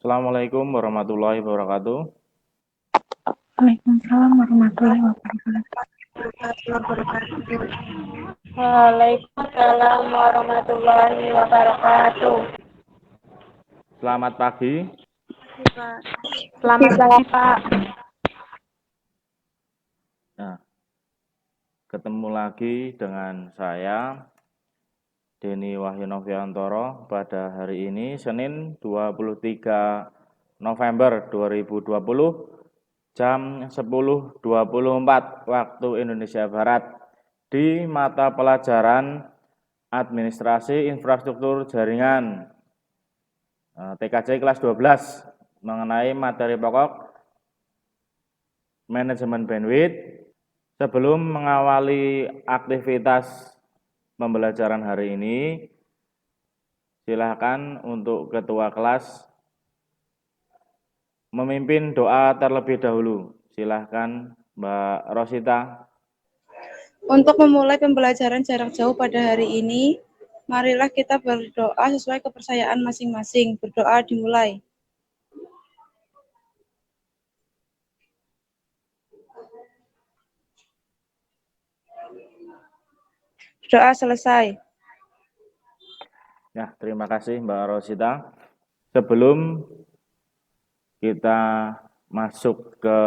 Assalamualaikum warahmatullahi wabarakatuh. Waalaikumsalam warahmatullahi wabarakatuh. Waalaikumsalam warahmatullahi wabarakatuh. Selamat pagi. Selamat pagi, Pak. Nah, ketemu lagi dengan saya Denny Wahyu Noviantoro pada hari ini Senin 23 November 2020 jam 10.24 waktu Indonesia Barat di mata pelajaran Administrasi Infrastruktur Jaringan TKJ kelas 12 mengenai materi pokok manajemen bandwidth. Sebelum mengawali aktivitas pembelajaran hari ini, silakan untuk ketua kelas memimpin doa terlebih dahulu. Silakan Mbak Rosita. Untuk memulai pembelajaran jarak jauh pada hari ini, marilah kita berdoa sesuai kepercayaan masing-masing. Berdoa dimulai. Doa selesai. Ya, terima kasih Mbak Rosita. Sebelum kita masuk ke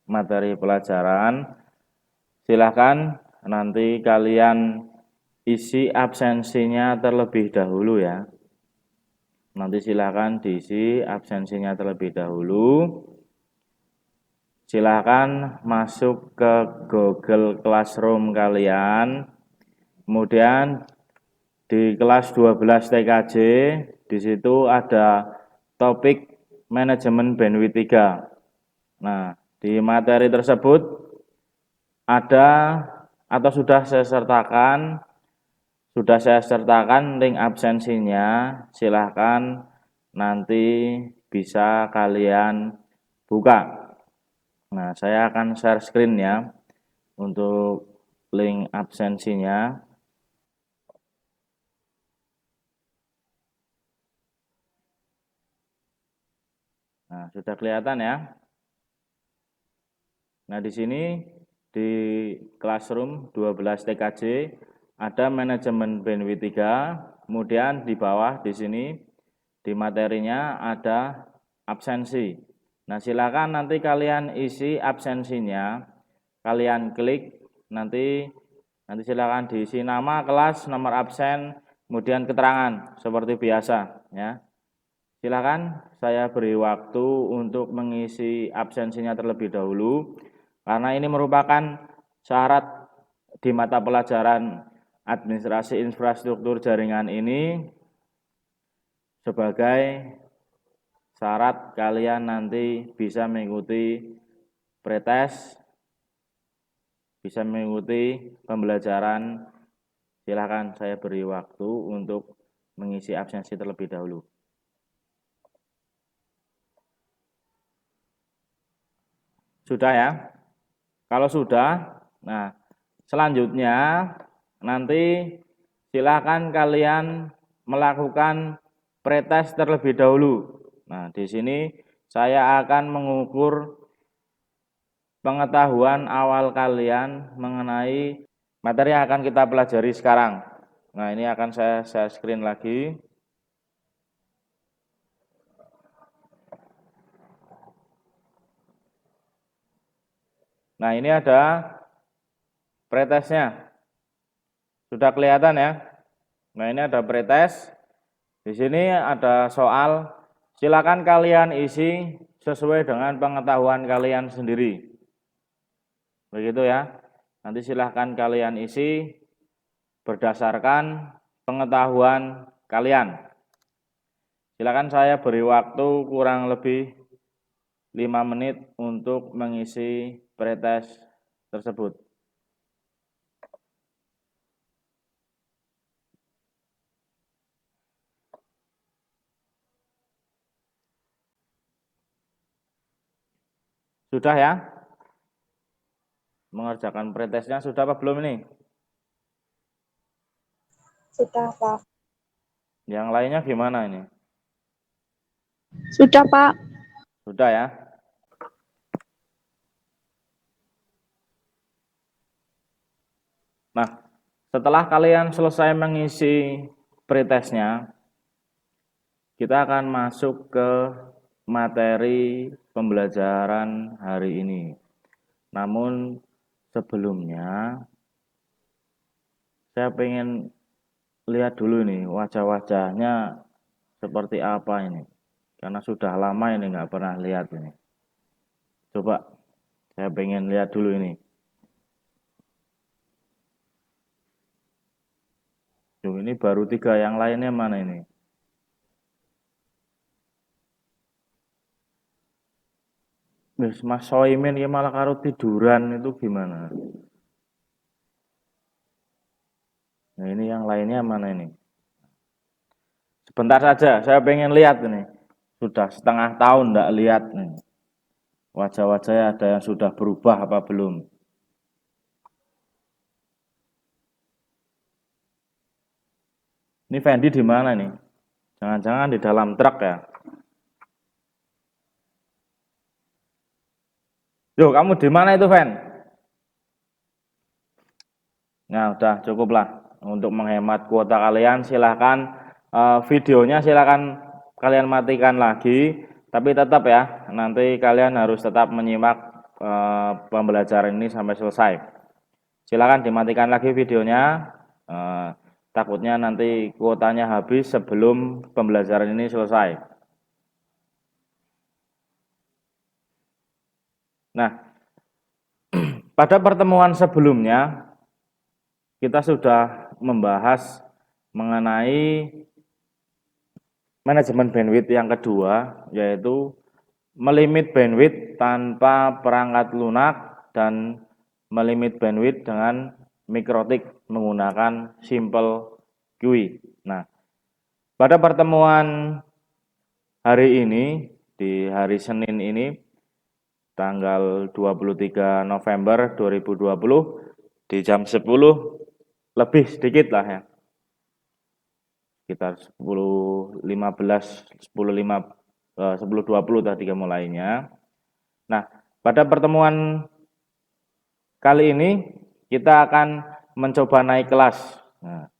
materi pelajaran, silakan nanti kalian isi absensinya terlebih dahulu ya. Nanti silakan diisi absensinya terlebih dahulu. Silakan masuk ke Google Classroom kalian. Kemudian di kelas 12 TKJ, di situ ada topik manajemen bandwidth 3. Nah, di materi tersebut ada atau sudah saya sertakan link absensinya. Silahkan nanti bisa kalian buka. Nah, saya akan share screen ya untuk link absensinya. Nah, sudah kelihatan ya. Nah, di sini di Classroom 12 TKJ ada manajemen bandwidth 3, kemudian di bawah di sini di materinya ada absensi. Nah, silakan nanti kalian isi absensinya, kalian klik nanti silakan diisi nama, kelas, nomor absen, kemudian keterangan seperti biasa ya. Silakan saya beri waktu untuk mengisi absensinya terlebih dahulu karena ini merupakan syarat di mata pelajaran administrasi infrastruktur jaringan ini sebagai syarat kalian nanti bisa mengikuti pretest, bisa mengikuti pembelajaran. Silakan saya beri waktu untuk mengisi absensi terlebih dahulu. Sudah ya? Kalau sudah, nah selanjutnya nanti silakan kalian melakukan pretest terlebih dahulu. Nah, di sini saya akan mengukur pengetahuan awal kalian mengenai materi yang akan kita pelajari sekarang. Nah, ini akan saya share screen lagi. Nah, ini ada pretestnya. Sudah kelihatan ya? Nah, ini ada pretest. Di sini ada soal, silakan kalian isi sesuai dengan pengetahuan kalian sendiri. Begitu ya. Nanti silakan kalian isi berdasarkan pengetahuan kalian. Silakan saya beri waktu kurang lebih 5 menit untuk mengisi pretest tersebut. Sudah ya? Mengerjakan pretestnya sudah apa belum ini? Sudah, Pak. Yang lainnya gimana ini? Sudah, Pak. Sudah ya. Nah, setelah kalian selesai mengisi pretestnya, kita akan masuk ke materi pembelajaran hari ini. Namun sebelumnya saya pengen lihat dulu nih wajah-wajahnya seperti apa ini. Karena sudah lama ini nggak pernah lihat ini. Coba saya pengen lihat dulu ini. Ini baru 3, yang lainnya mana ini? Mas Soimin ya malah karo tiduran itu gimana? Nah ini yang lainnya mana ini? Sebentar saja, saya pengen lihat ini. Sudah setengah tahun enggak lihat nih. Wajah-wajahnya ada yang sudah berubah apa belum? Ini Fendi di mana nih? Jangan-jangan di dalam truk ya? Yo, kamu di mana itu, Fen? Nah, udah cukuplah. Untuk menghemat kuota kalian, silahkan videonya silahkan kalian matikan lagi. Tapi tetap ya, nanti kalian harus tetap menyimak pembelajaran ini sampai selesai. Silahkan dimatikan lagi videonya. Takutnya nanti kuotanya habis sebelum pembelajaran ini selesai. Nah, pada pertemuan sebelumnya kita sudah membahas mengenai manajemen bandwidth yang kedua, yaitu melimit bandwidth tanpa perangkat lunak dan melimit bandwidth dengan mikrotik menggunakan simple QI. Nah, pada pertemuan hari ini, di hari Senin ini, tanggal 23 November 2020, di jam 10 lebih sedikit lah ya, sekitar 10.15, 10.20 tadi mulainya. Nah, pada pertemuan kali ini kita akan mencoba naik kelas. Nah,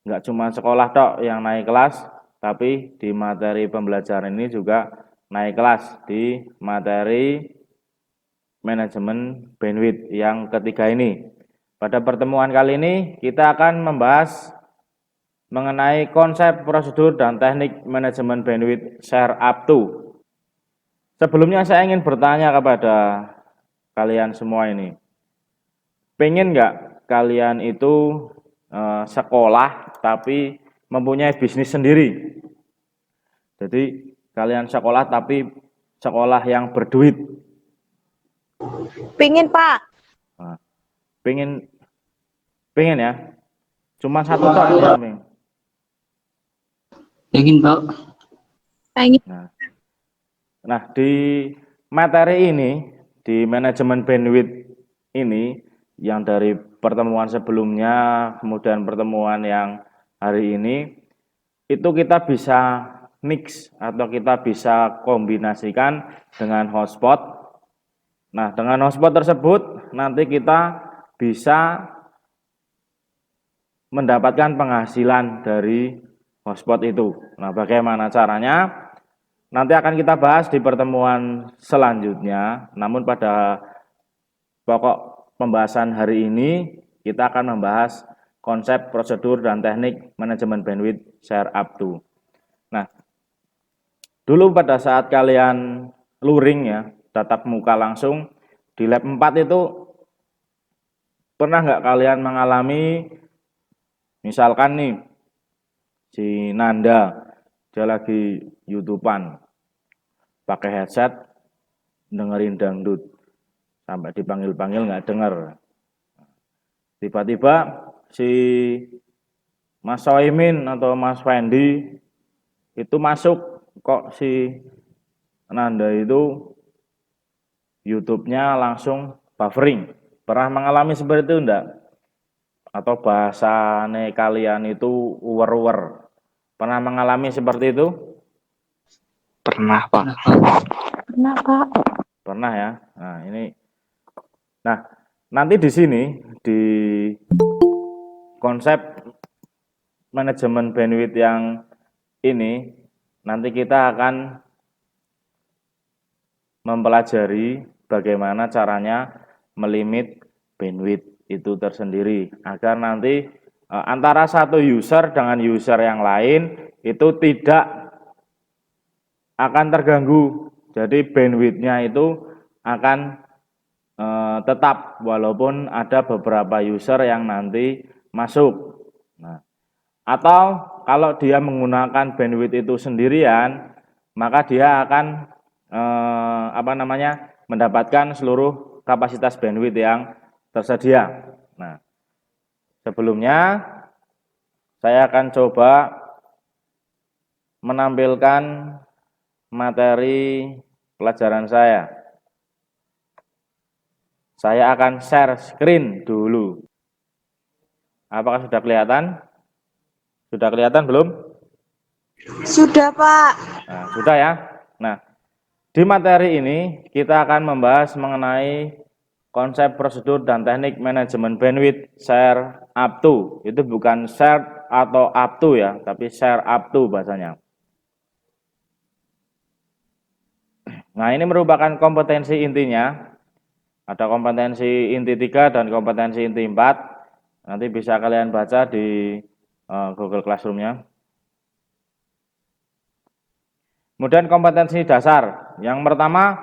nggak cuma sekolah tok yang naik kelas, tapi di materi pembelajaran ini juga naik kelas di materi manajemen bandwidth yang ketiga ini. Pada pertemuan kali ini kita akan membahas mengenai konsep, prosedur, dan teknik manajemen bandwidth share up to. Sebelumnya saya ingin bertanya kepada kalian semua ini. Pengen nggak kalian itu sekolah tapi mempunyai bisnis sendiri? Jadi kalian sekolah tapi sekolah yang berduit. Pingin, Pak. Nah, pengen ya? Cuma satu tok yang penting. Ingin, Pak. Pengen. Nah, di materi ini, di manajemen bandwidth ini, yang dari pertemuan sebelumnya, kemudian pertemuan yang hari ini, itu kita bisa mix atau kita bisa kombinasikan dengan hotspot. Nah, dengan hotspot tersebut, nanti kita bisa mendapatkan penghasilan dari hotspot itu. Nah, bagaimana caranya? Nanti akan kita bahas di pertemuan selanjutnya. Namun pada pokok pembahasan hari ini kita akan membahas konsep, prosedur, dan teknik manajemen bandwidth share up to. Nah, dulu pada saat kalian luring ya, tatap muka langsung di lab 4 itu pernah nggak kalian mengalami misalkan nih si Nanda dia lagi YouTubean pakai headset dengerin dangdut sampai dipanggil-panggil nggak denger. Tiba-tiba si Mas Soimin atau Mas Fendi itu masuk, kok si Nanda itu YouTube-nya langsung buffering. Pernah mengalami seperti itu enggak? Atau bahasane kalian itu uwer-uwer? Pernah mengalami seperti itu? Pernah, Pak. Pernah, Pak. Pernah ya. Nah, nanti di sini di konsep manajemen bandwidth yang ini nanti kita akan mempelajari bagaimana caranya melimit bandwidth itu tersendiri agar nanti antara satu user dengan user yang lain itu tidak akan terganggu. Jadi bandwidth-nya itu akan tetap walaupun ada beberapa user yang nanti masuk. Nah, atau kalau dia menggunakan bandwidth itu sendirian, maka dia akan mendapatkan seluruh kapasitas bandwidth yang tersedia. Nah, sebelumnya saya akan coba menampilkan materi pelajaran saya. Saya akan share screen dulu. Apakah sudah kelihatan? Sudah kelihatan belum? Sudah, Pak. Nah, sudah ya. Nah, di materi ini kita akan membahas mengenai konsep prosedur dan teknik manajemen bandwidth share up to. Itu bukan share atau up to ya, tapi share up to bahasanya. Nah, ini merupakan kompetensi intinya. Ada kompetensi inti 3 dan kompetensi inti 4. Nanti bisa kalian baca di Google Classroom-nya. Kemudian kompetensi dasar. Yang pertama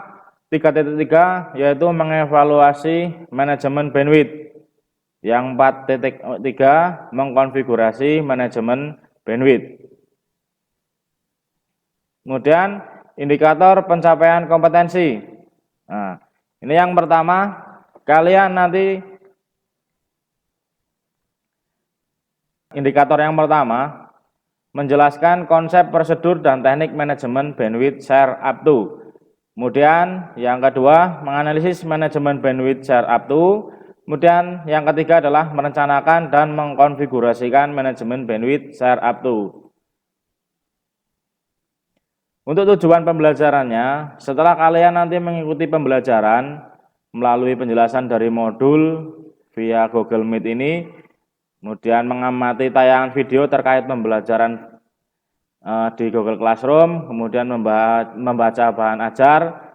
3.3 yaitu mengevaluasi manajemen bandwidth. Yang 4.3 mengkonfigurasi manajemen bandwidth. Kemudian indikator pencapaian kompetensi. Nah, ini yang pertama, kalian nanti indikator yang pertama menjelaskan konsep prosedur dan teknik manajemen bandwidth share up to. Kemudian yang kedua menganalisis manajemen bandwidth share up to. Kemudian yang ketiga adalah merencanakan dan mengkonfigurasikan manajemen bandwidth share up to. Untuk tujuan pembelajarannya, setelah kalian nanti mengikuti pembelajaran melalui penjelasan dari modul via Google Meet ini, kemudian mengamati tayangan video terkait pembelajaran di Google Classroom, kemudian membaca bahan ajar,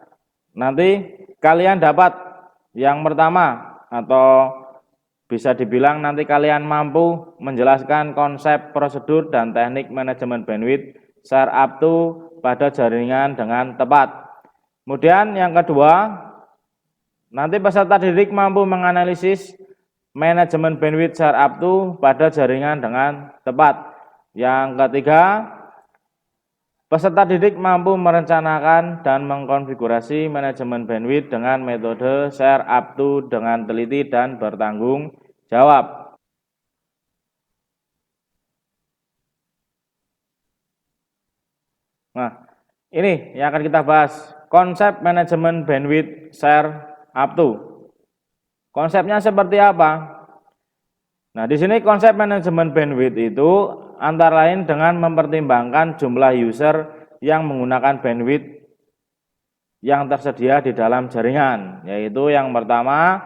nanti kalian dapat yang pertama atau bisa dibilang nanti kalian mampu menjelaskan konsep prosedur dan teknik manajemen bandwidth share up to pada jaringan dengan tepat. Kemudian yang kedua, nanti peserta didik mampu menganalisis manajemen bandwidth share up to pada jaringan dengan tepat. Yang ketiga, peserta didik mampu merencanakan dan mengkonfigurasi manajemen bandwidth dengan metode share up to dengan teliti dan bertanggung jawab. Nah, ini yang akan kita bahas, konsep manajemen bandwidth share up to. Konsepnya seperti apa? Nah, di sini konsep manajemen bandwidth itu antara lain dengan mempertimbangkan jumlah user yang menggunakan bandwidth yang tersedia di dalam jaringan, yaitu yang pertama,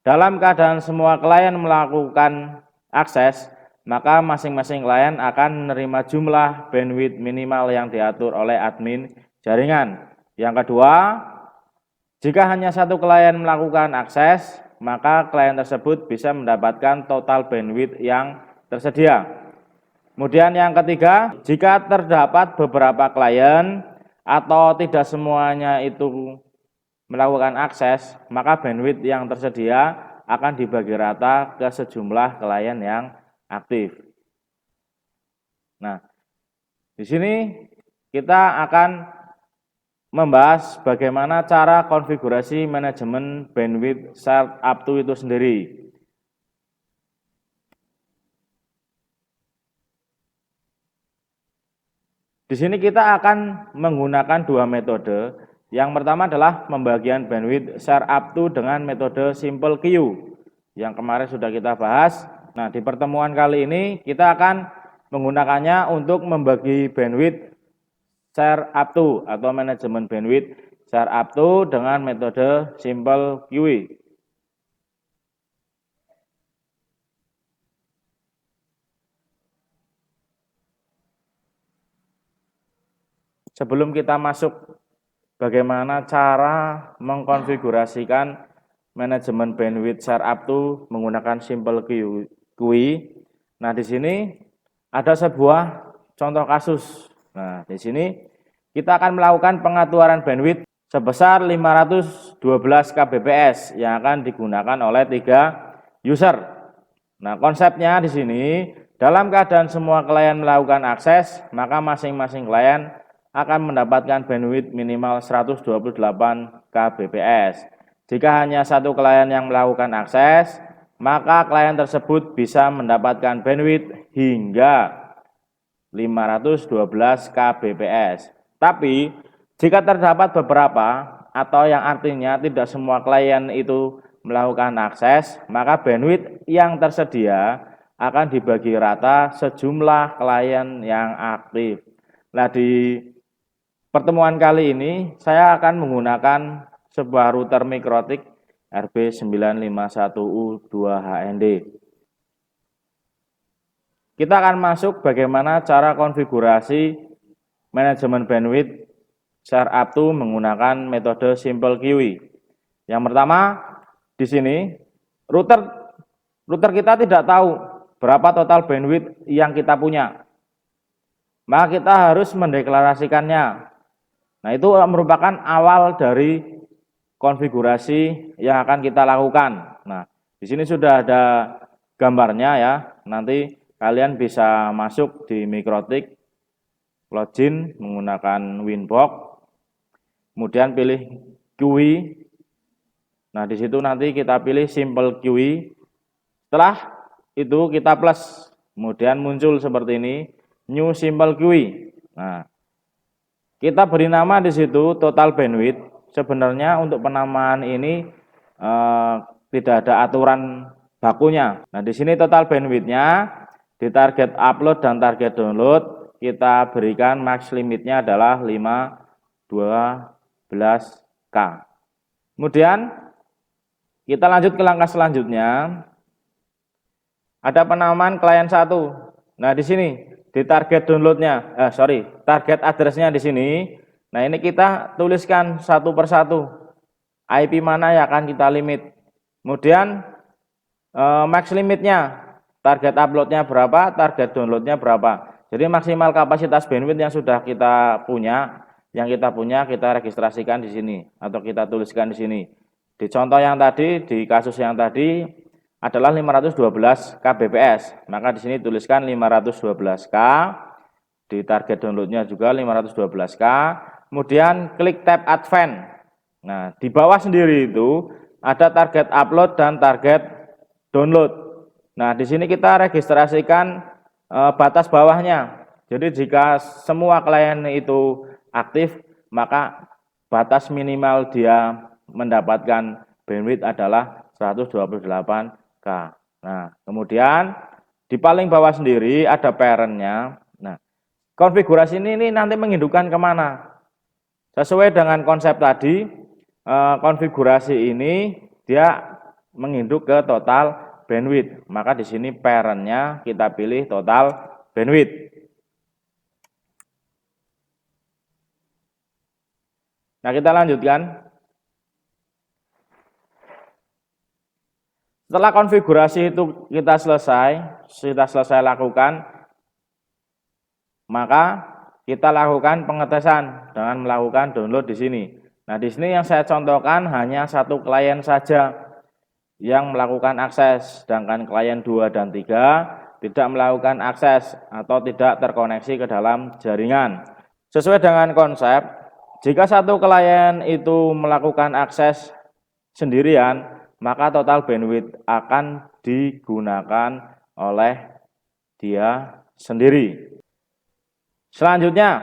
dalam keadaan semua klien melakukan akses, maka masing-masing klien akan menerima jumlah bandwidth minimal yang diatur oleh admin jaringan. Yang kedua, jika hanya satu klien melakukan akses, maka klien tersebut bisa mendapatkan total bandwidth yang tersedia. Kemudian yang ketiga, jika terdapat beberapa klien atau tidak semuanya itu melakukan akses, maka bandwidth yang tersedia akan dibagi rata ke sejumlah klien yang aktif. Nah, di sini kita akan membahas bagaimana cara konfigurasi manajemen bandwidth share up to itu sendiri. Di sini kita akan menggunakan dua metode. Yang pertama adalah pembagian bandwidth share up to dengan metode simple queue yang kemarin sudah kita bahas. Nah, di pertemuan kali ini kita akan menggunakannya untuk membagi bandwidth share up to atau manajemen bandwidth share up to dengan metode simple QE. Sebelum kita masuk bagaimana cara mengkonfigurasikan manajemen bandwidth share up to menggunakan simple QE. Nah, di sini ada sebuah contoh kasus. Nah, di sini kita akan melakukan pengaturan bandwidth sebesar 512 kbps yang akan digunakan oleh 3 user. Nah, konsepnya di sini dalam keadaan semua klien melakukan akses, maka masing-masing klien akan mendapatkan bandwidth minimal 128 kbps. Jika hanya satu klien yang melakukan akses, maka klien tersebut bisa mendapatkan bandwidth hingga 512 kbps. Tapi, jika terdapat beberapa atau yang artinya tidak semua klien itu melakukan akses, maka bandwidth yang tersedia akan dibagi rata sejumlah klien yang aktif. Nah, di pertemuan kali ini saya akan menggunakan sebuah router Mikrotik RB951U2HND. Kita akan masuk bagaimana cara konfigurasi manajemen bandwidth share up to menggunakan metode simple QE. Yang pertama, di sini router kita tidak tahu berapa total bandwidth yang kita punya. Maka kita harus mendeklarasikannya. Nah, itu merupakan awal dari konfigurasi yang akan kita lakukan. Nah, di sini sudah ada gambarnya ya. Nanti kalian bisa masuk di Mikrotik, login menggunakan Winbox, kemudian pilih QE. Nah, di situ nanti kita pilih simple QE. Setelah itu kita plus, kemudian muncul seperti ini, new simple QE. Nah, kita beri nama di situ total bandwidth. Sebenarnya untuk penamaan ini tidak ada aturan bakunya. Nah, di sini total bandwidthnya di target upload dan target download kita berikan max limitnya adalah 512K. Kemudian kita lanjut ke langkah selanjutnya. Ada penamaan klien 1. Nah, di sini di target downloadnya, target addressnya di sini. Nah, ini kita tuliskan satu persatu IP mana yang akan kita limit. Kemudian max limitnya, target uploadnya berapa, target downloadnya berapa. Jadi maksimal kapasitas bandwidth yang sudah kita punya, kita registrasikan di sini atau kita tuliskan di sini. Di contoh yang tadi, di kasus yang tadi adalah 512 kbps. Maka di sini tuliskan 512K. Di target downloadnya juga 512K. Kemudian klik tab advance. Nah, di bawah sendiri itu ada target upload dan target download. Nah, di sini kita registrasikan batas bawahnya. Jadi jika semua klien itu aktif, maka batas minimal dia mendapatkan bandwidth adalah 128K. Nah, kemudian di paling bawah sendiri ada parent-nya. Nah, konfigurasi ini nanti mengindukkan kemana? Sesuai dengan konsep tadi, konfigurasi ini dia menginduk ke total bandwidth. Maka di sini parent-nya kita pilih total bandwidth. Nah, kita lanjutkan. Setelah konfigurasi itu kita selesai lakukan, maka kita lakukan pengetesan dengan melakukan download di sini. Nah, di sini yang saya contohkan hanya satu klien saja yang melakukan akses, sedangkan klien 2 dan 3 tidak melakukan akses atau tidak terkoneksi ke dalam jaringan. Sesuai dengan konsep, jika satu klien itu melakukan akses sendirian, maka total bandwidth akan digunakan oleh dia sendiri. Selanjutnya,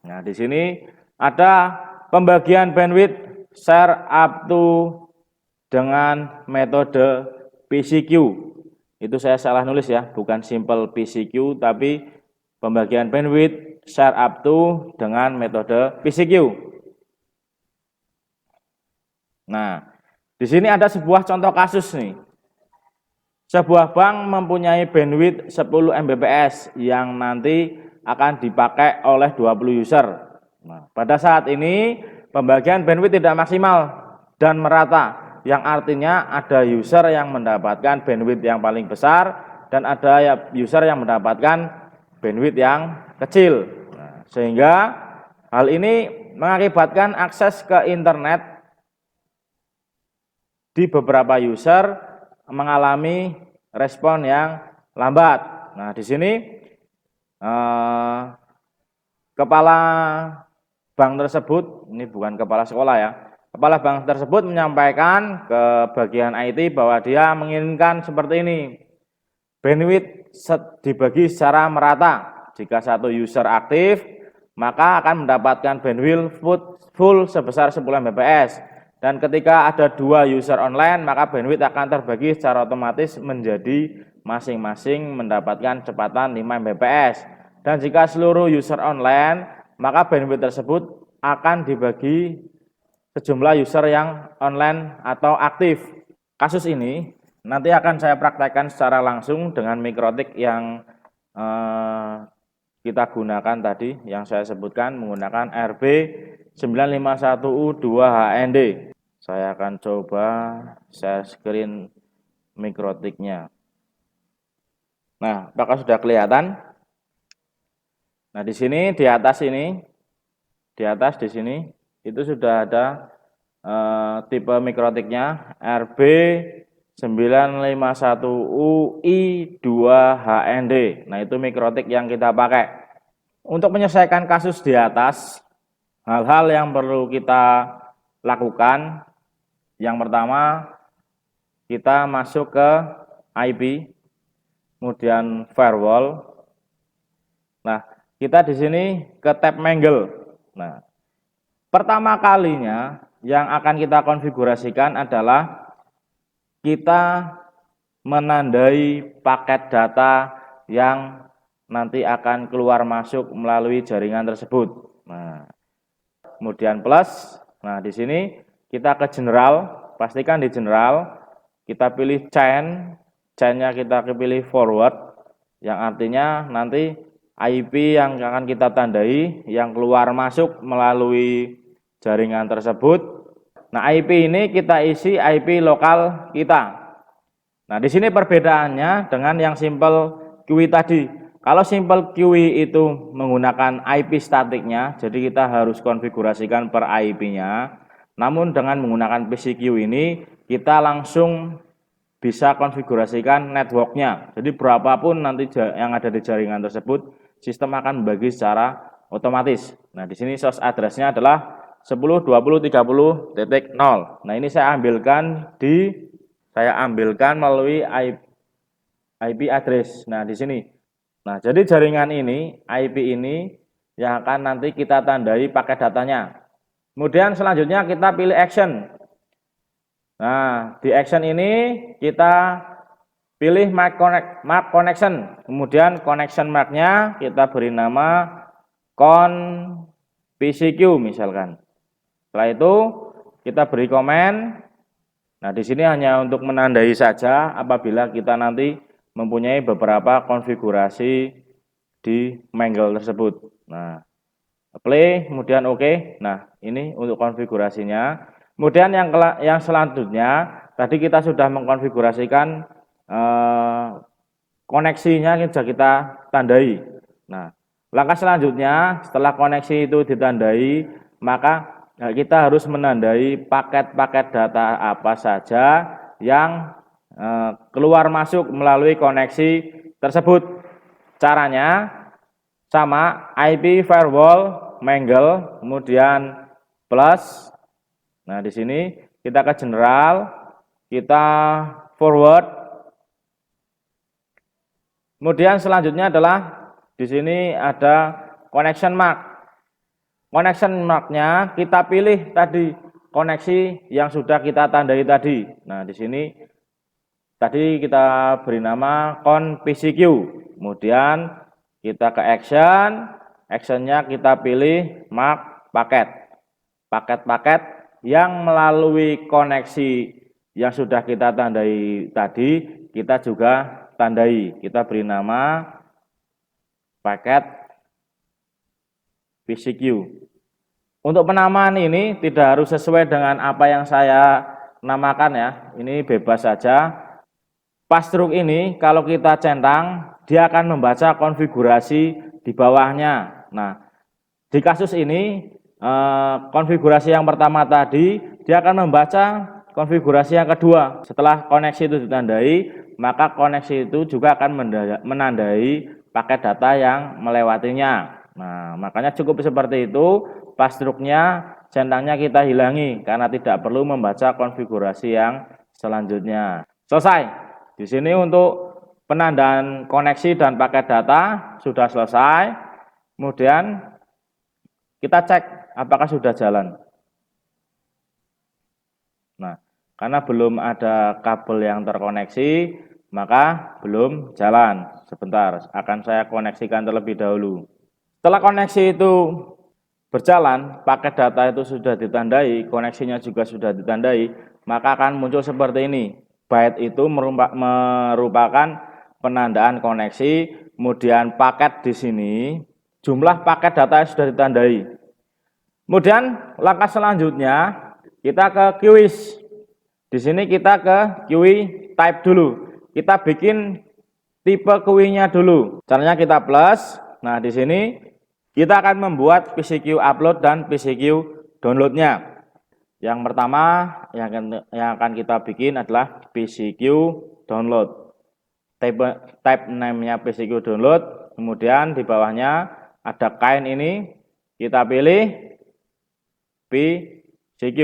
nah di sini ada pembagian bandwidth share up to dengan metode PCQ. Itu saya salah nulis ya, bukan simple PCQ tapi pembagian bandwidth share up to dengan metode PCQ. Nah, di sini ada sebuah contoh kasus nih. Sebuah bank mempunyai bandwidth 10 Mbps yang nanti akan dipakai oleh 20 user. Nah, pada saat ini pembagian bandwidth tidak maksimal dan merata, yang artinya ada user yang mendapatkan bandwidth yang paling besar dan ada user yang mendapatkan bandwidth yang kecil. Nah, sehingga hal ini mengakibatkan akses ke internet di beberapa user mengalami respon yang lambat. Nah, di sini kepala bank tersebut, ini bukan kepala sekolah ya, kepala bank tersebut menyampaikan ke bagian IT bahwa dia menginginkan seperti ini, bandwidth dibagi secara merata. Jika satu user aktif, maka akan mendapatkan bandwidth full sebesar 10 Mbps. Dan ketika ada 2 user online, maka bandwidth akan terbagi secara otomatis menjadi masing-masing mendapatkan kecepatan 5 Mbps. Dan jika seluruh user online, maka bandwidth tersebut akan dibagi sejumlah user yang online atau aktif. Kasus ini nanti akan saya praktekkan secara langsung dengan mikrotik yang kita gunakan tadi, yang saya sebutkan menggunakan RB951U2HND. Saya akan coba share screen mikrotiknya. Nah, apakah sudah kelihatan? Nah, di sini di atas ini, di atas di sini itu sudah ada tipe mikrotiknya RB951UI2HND. Nah, itu mikrotik yang kita pakai. Untuk menyelesaikan kasus di atas, hal-hal yang perlu kita lakukan, yang pertama kita masuk ke IP, kemudian firewall. Nah, kita di sini ke tab Mangle. Nah, pertama kalinya yang akan kita konfigurasikan adalah kita menandai paket data yang nanti akan keluar masuk melalui jaringan tersebut. Nah, kemudian plus. Nah, di sini kita ke general, pastikan di general kita pilih chain-nya kita pilih forward, yang artinya nanti IP yang akan kita tandai yang keluar masuk melalui jaringan tersebut. Nah, IP ini kita isi IP lokal kita. Nah, di sini perbedaannya dengan yang simple QI tadi. Kalau simple QI itu menggunakan IP statiknya, jadi kita harus konfigurasikan per IP-nya. Namun dengan menggunakan PCQ ini, kita langsung bisa konfigurasikan networknya. Jadi berapapun nanti yang ada di jaringan tersebut, sistem akan membagi secara otomatis. Nah, di sini source address-nya adalah 10.20.30.0. Nah, ini saya ambilkan melalui IP address. Nah, di sini. Nah, jadi jaringan ini, IP ini yang akan nanti kita tandai paket datanya. Kemudian selanjutnya kita pilih action. Nah, di action ini kita pilih mark connection. Kemudian connection mark-nya kita beri nama PCQ misalkan. Setelah itu kita beri komen. Nah, di sini hanya untuk menandai saja apabila kita nanti mempunyai beberapa konfigurasi di Mangle tersebut. Nah, play, kemudian oke. Nah, ini untuk konfigurasinya. Kemudian yang selanjutnya, tadi kita sudah mengkonfigurasikan koneksinya sudah kita tandai. Nah, langkah selanjutnya setelah koneksi itu ditandai, maka kita harus menandai paket-paket data apa saja yang keluar masuk melalui koneksi tersebut. Caranya sama, IP firewall Mangle, kemudian plus. Nah, di sini kita ke general, kita forward. Kemudian selanjutnya adalah di sini ada connection mark. Connection mark-nya kita pilih tadi koneksi yang sudah kita tandai tadi. Nah, di sini tadi kita beri nama PCQ. Kemudian kita ke action, actionnya kita pilih mark paket. Paket-paket yang melalui koneksi yang sudah kita tandai tadi, kita juga tandai. Kita beri nama paket PCQ. Untuk penamaan ini tidak harus sesuai dengan apa yang saya namakan ya. Ini bebas saja. Passthrough ini kalau kita centang, dia akan membaca konfigurasi di bawahnya. Nah, di kasus ini konfigurasi yang pertama tadi, dia akan membaca konfigurasi yang kedua. Setelah koneksi itu ditandai, maka koneksi itu juga akan menandai paket data yang melewatinya. Nah, makanya cukup seperti itu. Passthrough-nya, centangnya kita hilangi karena tidak perlu membaca konfigurasi yang selanjutnya. Selesai. Di sini untuk penandaan koneksi dan paket data sudah selesai. Kemudian kita cek apakah sudah jalan. Nah, karena belum ada kabel yang terkoneksi, maka belum jalan. Sebentar, akan saya koneksikan terlebih dahulu. Setelah koneksi itu berjalan, paket data itu sudah ditandai, koneksinya juga sudah ditandai, maka akan muncul seperti ini. Byte itu merupakan penandaan koneksi, kemudian paket di sini, jumlah paket data yang sudah ditandai. Kemudian langkah selanjutnya kita ke QoS. Di sini kita ke QoS type dulu. Kita bikin tipe QoS-nya dulu. Caranya kita plus. Nah, di sini kita akan membuat PCQ upload dan PCQ download-nya. Yang pertama yang akan kita bikin adalah PCQ download. Type name-nya PCQ download. Kemudian di bawahnya ada kain ini. Kita pilih PCQ.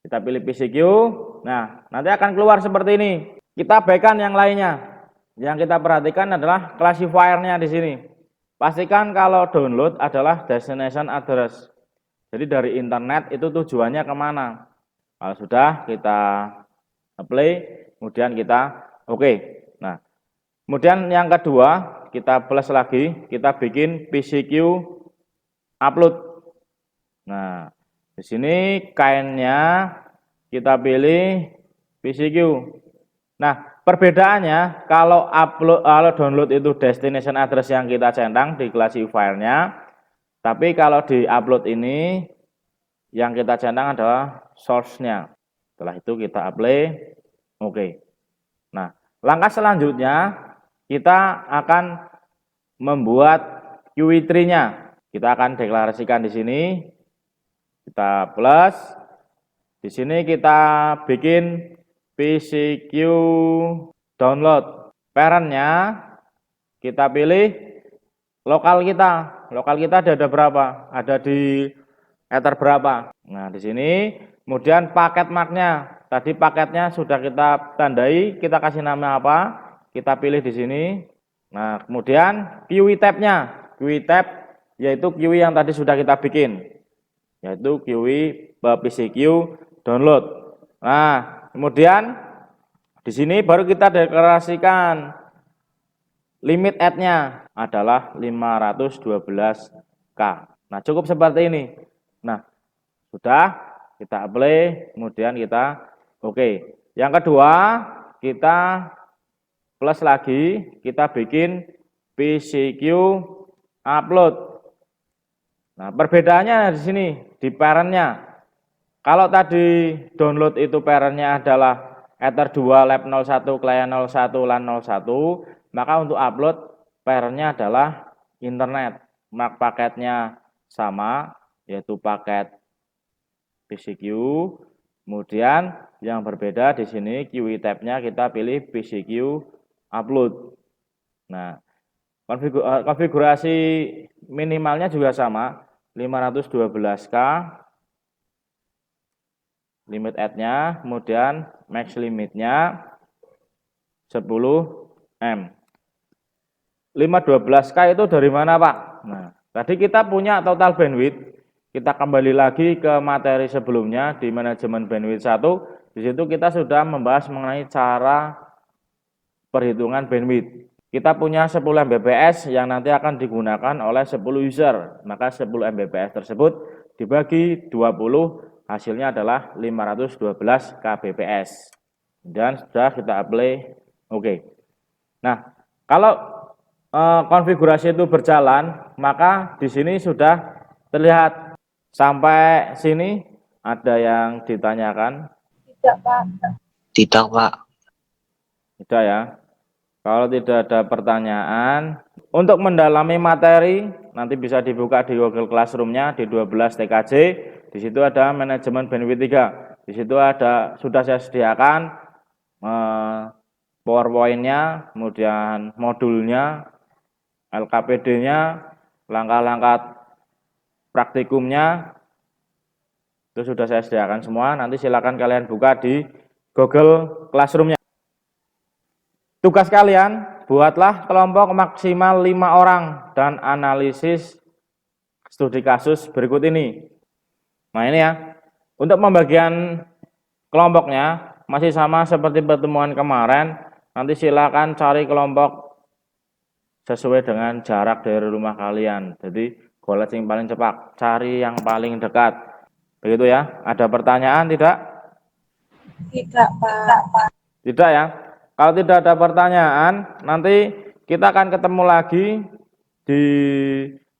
Kita pilih PCQ. Nah, nanti akan keluar seperti ini. Kita abaikan yang lainnya. Yang kita perhatikan adalah classifier-nya di sini. Pastikan kalau download adalah destination address. Jadi dari internet itu tujuannya kemana. Kalau sudah kita apply, kemudian kita oke. Nah, kemudian yang kedua kita plus lagi, kita bikin PCQ upload. Nah, di sini kainnya kita pilih PCQ. Nah, perbedaannya kalau download itu destination address yang kita centang di classifier-nya, tapi kalau di upload ini yang kita centang adalah source-nya. Setelah itu kita apply, oke. Nah, langkah selanjutnya kita akan membuat QoS tree-nya. Kita akan deklarasikan di sini. Kita plus. Di sini kita bikin PCQ download. Parent-nya kita pilih lokal kita. Lokal kita ada berapa? Ada di ether berapa? Nah, di sini kemudian paket mark-nya. Tadi paketnya sudah kita tandai, kita kasih nama apa? Kita pilih di sini. Nah, kemudian QoS tab-nya. QoS tab yaitu QoS yang tadi sudah kita bikin. Yaitu QoS PCQ download. Nah, kemudian di sini baru kita deklarasikan limit add-nya adalah 512K. Nah, cukup seperti ini. Nah, sudah kita apply, kemudian kita oke. Yang kedua, kita plus lagi, kita bikin PCQ upload. Nah, perbedaannya di sini di parent-nya. Kalau tadi download itu parent-nya adalah ether 2 lab 01 client 01 LAN 01, maka untuk upload parent-nya adalah internet. Mark paketnya sama, yaitu paket PCQ. Kemudian yang berbeda di sini QoS tab-nya kita pilih PCQ upload. Nah, konfigurasi minimalnya juga sama, 512K. Limit add-nya, kemudian max limitnya 10M. 512K itu dari mana, Pak? Nah, tadi kita punya total bandwidth. Kita kembali lagi ke materi sebelumnya di manajemen bandwidth 1. Di situ kita sudah membahas mengenai cara perhitungan bandwidth. kita punya 10 Mbps yang nanti akan digunakan oleh 10 user. Maka 10 Mbps tersebut dibagi 20, hasilnya adalah 512 kbps. Dan sudah kita apply, oke. Nah, kalau konfigurasi itu berjalan, maka di sini sudah terlihat. Sampai sini ada yang ditanyakan? Tidak, Pak. Tidak, Pak. Tidak ya. Kalau tidak ada pertanyaan, untuk mendalami materi nanti bisa dibuka di Google Classroom-nya di 12 TKJ. Di situ ada manajemen bandwidth 3. Di situ ada sudah saya sediakan PowerPoint-nya, kemudian modulnya, LKPD-nya, langkah-langkah praktikumnya. Itu sudah saya sediakan semua. Nanti silakan kalian buka di Google Classroom-nya. Tugas kalian, buatlah kelompok maksimal 5 orang dan analisis studi kasus berikut ini. Nah ini ya, untuk pembagian kelompoknya masih sama seperti pertemuan kemarin. Nanti silakan cari kelompok sesuai dengan jarak dari rumah kalian. Jadi golek yang paling cepat, cari yang paling dekat. Begitu ya, ada pertanyaan tidak? Tidak, Pak. Tidak ya. Kalau tidak ada pertanyaan, nanti kita akan ketemu lagi di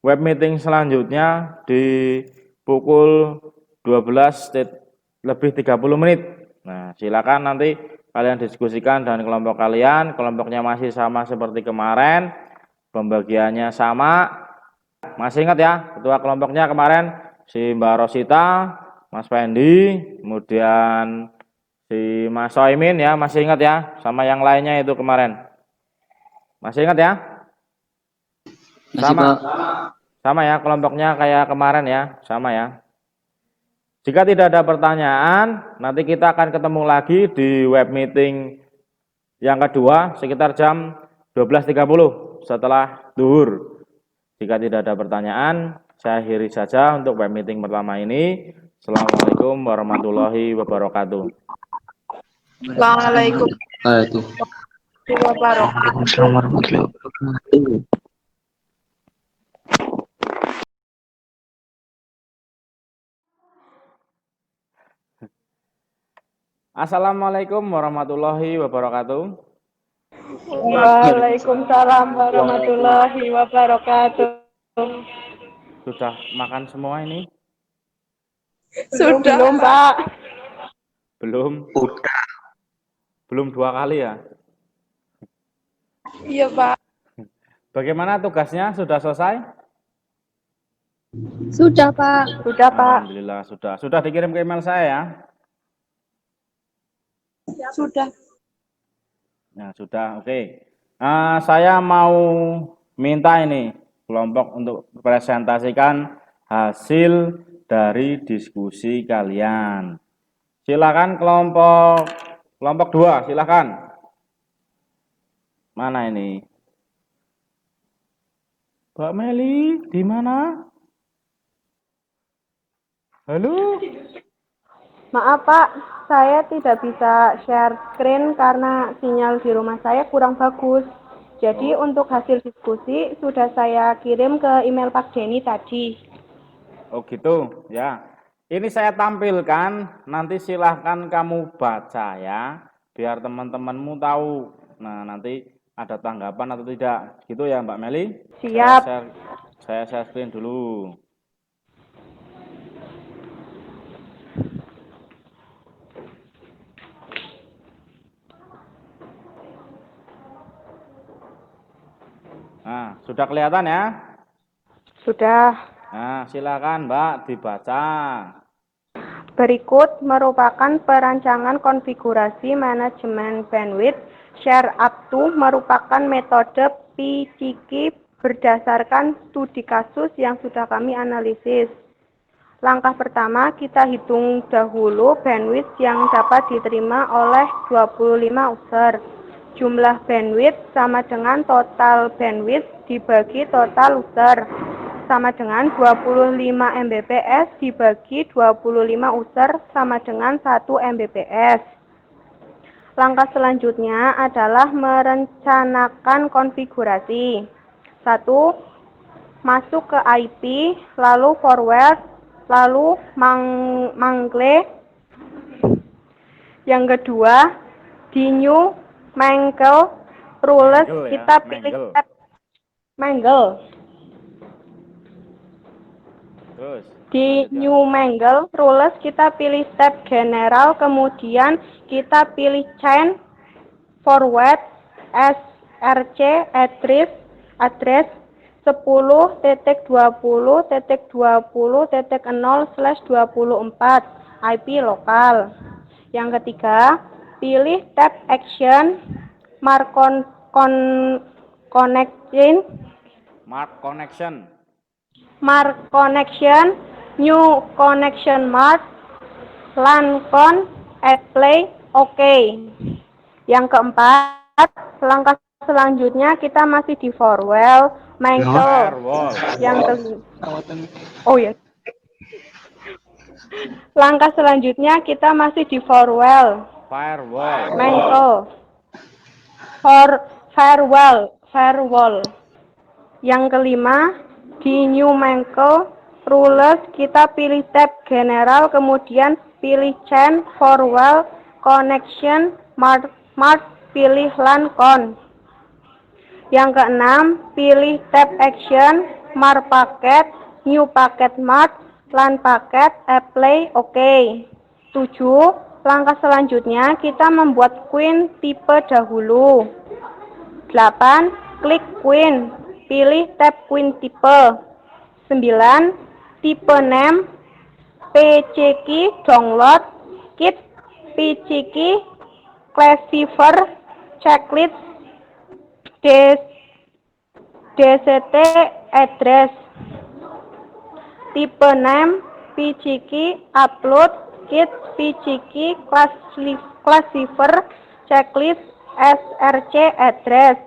web meeting selanjutnya di pukul 12:30. Nah, silakan nanti kalian diskusikan dengan kelompok kalian. Kelompoknya masih sama seperti kemarin, pembagiannya sama. Masih ingat ya, ketua kelompoknya kemarin si Mbak Rosita, Mas Fendi, kemudian si Mas Soimin ya, masih ingat ya, sama yang lainnya itu kemarin. Masih ingat ya? Sama. Sama ya, kelompoknya kayak kemarin ya, sama ya. Jika tidak ada pertanyaan, nanti kita akan ketemu lagi di web meeting yang kedua sekitar jam 12.30 setelah zuhur. Jika tidak ada pertanyaan, saya akhiri saja untuk web meeting pertama ini. Assalamualaikum warahmatullahi wabarakatuh. Assalamualaikum Waalaikumsalam warahmatullahi warahmatullahi wabarakatuh. Assalamualaikum warahmatullahi wabarakatuh. Waalaikumsalam warahmatullahi wabarakatuh. Sudah makan semua ini? Sudah, belum, Pak. Belum? Udah. Belum 2 kali ya? Iya, Pak. Bagaimana tugasnya? Sudah selesai? Sudah, Pak. Sudah, Pak. Alhamdulillah sudah. Sudah dikirim ke email saya ya? Sudah. Nah, sudah, oke. Saya mau minta ini kelompok untuk presentasikan hasil dari diskusi kalian. Silakan kelompok 2, silakan. Mana ini? Mbak Meli, di mana? Halo? Maaf Pak, saya tidak bisa share screen karena sinyal di rumah saya kurang bagus. Jadi untuk hasil diskusi sudah saya kirim ke email Pak Denny tadi. Oh gitu, ya. Ini saya tampilkan, nanti silahkan kamu baca ya, biar teman-temanmu tahu. Nah, nanti ada tanggapan atau tidak, gitu ya Mbak Meli? Siap. Saya share screen dulu. Nah, sudah kelihatan ya? Sudah. Nah, silakan Mbak dibaca. Berikut merupakan perancangan konfigurasi manajemen bandwidth. Share up to merupakan metode PCK berdasarkan studi kasus yang sudah kami analisis. Langkah pertama, kita hitung dahulu bandwidth yang dapat diterima oleh 25 user. Jumlah bandwidth sama dengan total bandwidth dibagi total user, sama dengan 25 Mbps dibagi 25 user sama dengan 1 Mbps. Langkah selanjutnya adalah merencanakan konfigurasi. 1. Masuk ke IP, lalu forward, lalu mangle. Yang kedua, di new mangle rules Mangle ya, kita pilih mangle. tab mangle. Terus Di selanjutnya. new mangle rules kita pilih tab general, kemudian kita pilih change forward src address 10.20.20.0/24 IP lokal. Yang ketiga, pilih tab action mark connection new connection mark LAN con apply OK. Yang keempat, langkah selanjutnya kita masih di firewall mangle. Firewall. Yang kelima, oh ya. Langkah selanjutnya kita masih di firewall mangle. Firewall. Yang kelima, di new mangle rules kita pilih tab general, kemudian pilih change firewall connection mark pilih LAN con. Yang keenam, pilih tab action mark paket new packet mark LAN paket apply OK. 7. Langkah selanjutnya kita membuat queen tipe dahulu. 8. Klik queen, pilih tab queen tipe. 9. Tipe name pcki download kit pcki classifier checklist dct address. Tipe name pcki upload kit pcki classifier checklist src address.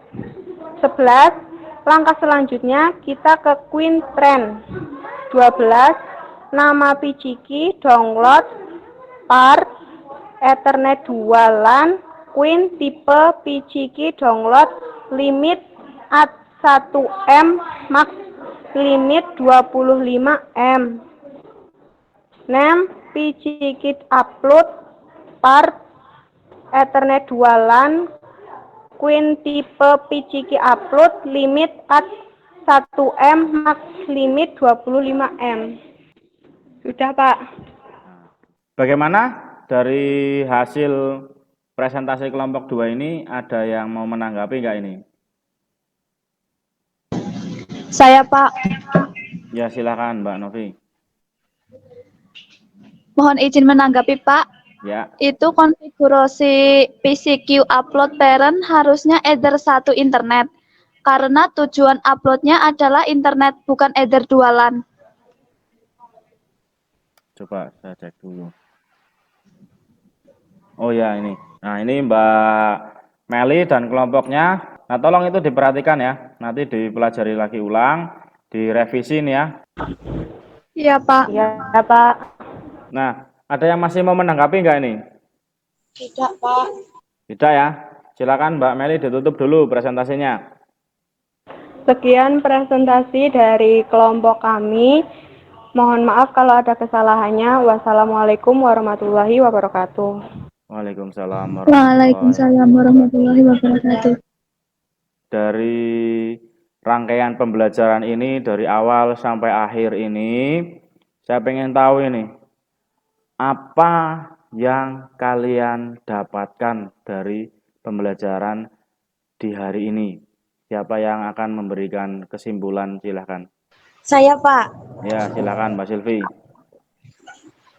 11. Langkah selanjutnya kita ke queen trend. 12. Nama pcki download part ethernet 2 LAN queen tipe pcki download limit at 1M max limit 25M. Name pcki upload part ethernet 2 LAN queen tipe pcki upload limit at 1M max limit 25M. Sudah, Pak. Bagaimana dari hasil presentasi kelompok 2 ini, ada yang mau menanggapi nggak ini? Saya, Pak. Ya, silakan Mbak Novi. Mohon izin menanggapi, Pak. Ya, Itu konfigurasi PCQ upload parent harusnya either satu internet. Karena tujuan uploadnya adalah internet, bukan either dua LAN. coba saya cek dulu. Oh ya, ini. Nah, ini Mbak Meli dan kelompoknya. Nah, tolong itu diperhatikan ya. Nanti dipelajari lagi ulang, direvisi nih ya. Iya, Pak. Iya, Pak. Nah, ada yang masih mau menanggapi nggak ini? Tidak, Pak. Tidak ya. Silakan Mbak Meli ditutup dulu presentasinya. Sekian presentasi dari kelompok kami. Mohon maaf kalau ada kesalahannya. Wassalamualaikum warahmatullahi wabarakatuh. Waalaikumsalam Waalaikumsalam warahmatullahi wabarakatuh. Dari rangkaian pembelajaran ini, dari awal sampai akhir ini, saya pengen tahu ini, apa yang kalian dapatkan dari pembelajaran di hari ini? Siapa yang akan memberikan kesimpulan? Silahkan. Saya, Pak. Ya, silakan Mbak Silvi.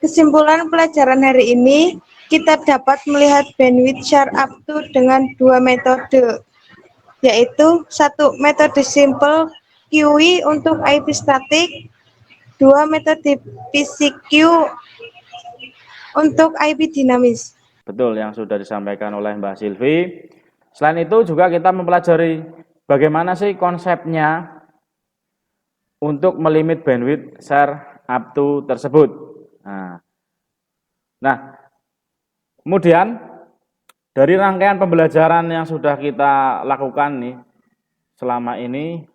Kesimpulan pelajaran hari ini, kita dapat melihat bandwidth share up to dengan dua metode, yaitu satu metode simple QE untuk IP statik, dua metode PCQ untuk IP dinamis. Betul yang sudah disampaikan oleh Mbak Silvi. Selain itu juga kita mempelajari bagaimana sih konsepnya untuk melimit bandwidth share up to tersebut. Nah, kemudian Dari rangkaian pembelajaran yang sudah kita lakukan nih selama ini,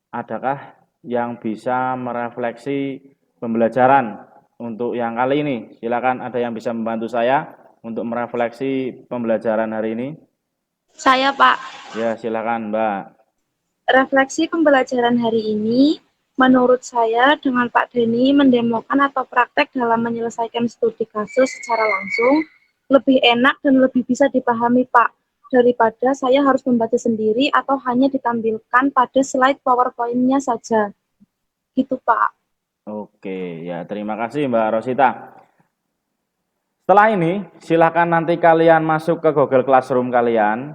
adakah yang bisa merefleksi pembelajaran untuk yang kali ini? Silakan, ada yang bisa membantu saya untuk merefleksi pembelajaran hari ini? Saya, Pak. Ya, silakan, Mbak. Refleksi pembelajaran hari ini, menurut saya dengan Pak Denny mendemokan atau praktek dalam menyelesaikan studi kasus secara langsung, lebih enak dan lebih bisa dipahami, Pak, daripada saya harus membaca sendiri atau hanya ditampilkan pada slide PowerPoint-nya saja. Gitu, Pak. Oke, ya terima kasih Mbak Rosita. Setelah ini, silakan nanti kalian masuk ke Google Classroom kalian,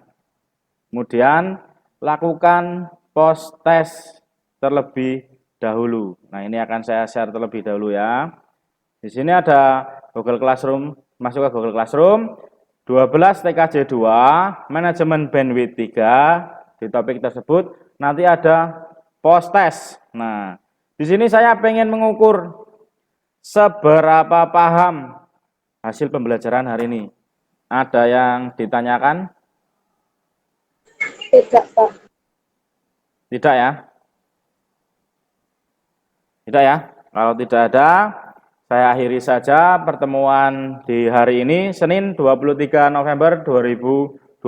kemudian lakukan post test terlebih dahulu. Nah, ini akan saya share terlebih dahulu ya. Di sini ada Google Classroom, masuk ke Google Classroom, 12 TKJ 2, manajemen bandwidth 3, di topik tersebut nanti ada post test. Nah, di sini saya pengen mengukur seberapa paham hasil pembelajaran hari ini. Ada yang ditanyakan? Tidak, Pak. Tidak ya? Tidak ya? Kalau tidak ada, saya akhiri saja pertemuan di hari ini, Senin 23 November 2020.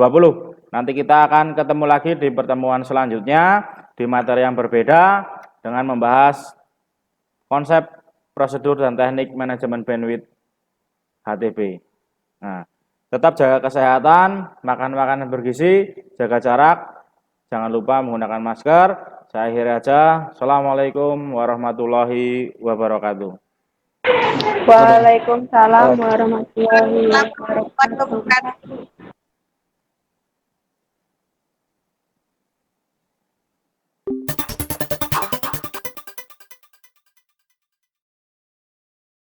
Nanti kita akan ketemu lagi di pertemuan selanjutnya, di materi yang berbeda, dengan membahas konsep, prosedur, dan teknik manajemen bandwidth HTB. Nah, tetap jaga kesehatan, makan makanan bergizi, jaga jarak, jangan lupa menggunakan masker. Saya akhiri aja. Assalamualaikum warahmatullahi wabarakatuh. Waalaikumsalam warahmatullahi wabarakatuh.